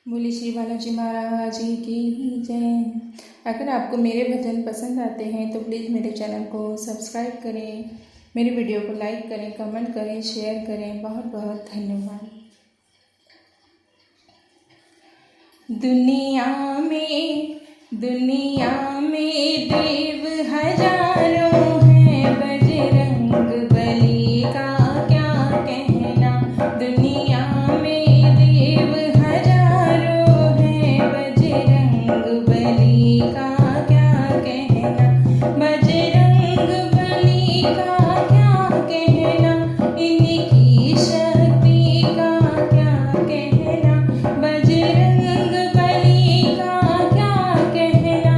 बोले श्री बालाजी महाराज जी की जय। अगर आपको मेरे भजन पसंद आते हैं तो प्लीज़ मेरे चैनल को सब्सक्राइब करें, मेरी वीडियो को लाइक करें, कमेंट करें, शेयर करें। बहुत बहुत धन्यवाद। दुनिया में देव हजारों हैं, बजरंग बली का क्या कहना। दुनिया में देव हजारों हैं, बजरंग बली का क्या कहना। बजरंग बली का क्या कहना, इनकी शक्ति का क्या कहना। बजरंग बली का क्या कहना,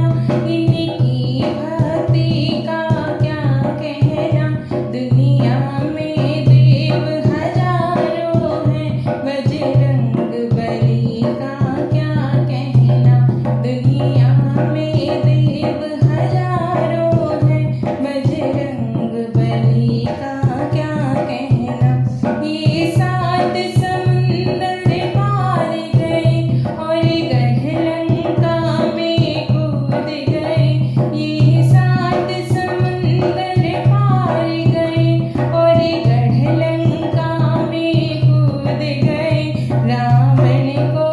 इनकी भक्ति का क्या कहना। दुनिया में देव हजारों हैं, बजरंग बली का क्या कहना। दुनिया में देव हजारों हैं, बजरंग बली का क्या कहना। ये सात समुंदर पार गए और गढ़ लंका में कूद गए। ये सात समुंदर पार गए और गढ़ लंका में कूद गए। रावण को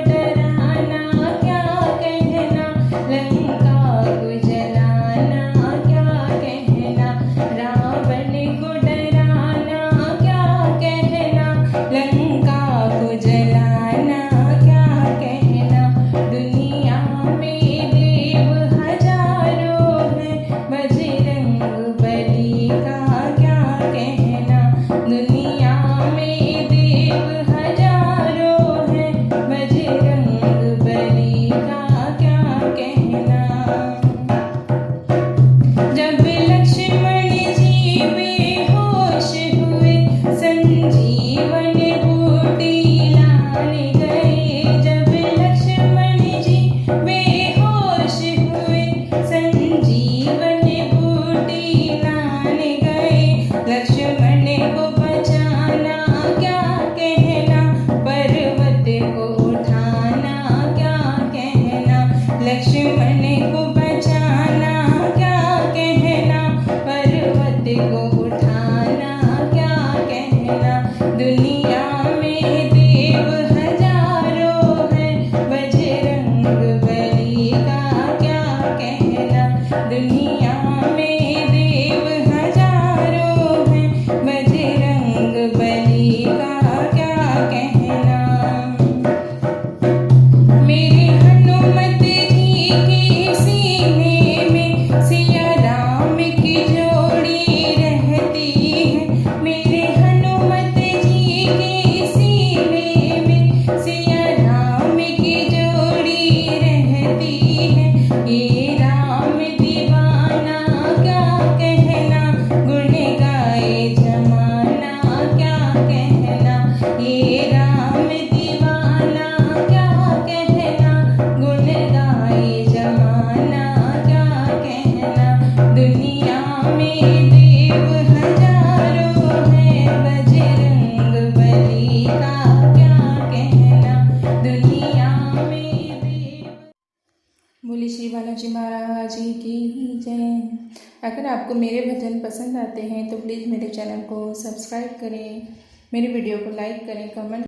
डराना क्या कहना, लंका को जलाना क्या कहना। रावण को डराना क्या कहना, लंका को जलाना क्या कहना। दुनिया में देव हजारों हैं, बजरंग बली का क्या कहना। दुनिया में देव हजारों हैं, बजरंग बली का क्या कहना। जब लक्ष्मण जी बेहोश हुए, संजीवन बूटी लाने गए। जब लक्ष्मण जी बेहोश हुए, संजीवन बूटी लाने गए। लक्ष्मण को बचाना क्या कहना, पर्वत को उठाना क्या कहना। लक्ष्मण को बचाना क्या कहना, पर्वत को उठाना क्या कहना। दुनिया में देव हजारों हैं, बजरंग बली का क्या कहना। दुनिया में देव हजारों हैं, बजरंग बली का क्या कहना। मेरे हनुमत जी के सीने में सिया राम की जोड़ी रहती है। मेरे हनुमत जी के सीने में सिया राम की जोड़ी रहती है। ये राम दीवाना क्या कहना, गुण गाए जमाना क्या कहना। ये राम दीवाना क्या कहना, गुण गाए जमाना क्या कहना। दुनिया में देव हजारों हैं, बजरंग बली का क्या कहना। दुनिया में देव। बोले श्री बालाजी महाराज जी की जय। अगर आपको मेरे भजन पसंद आते हैं तो प्लीज़ मेरे चैनल को सब्सक्राइब करें, मेरी वीडियो को लाइक करें, कमेंट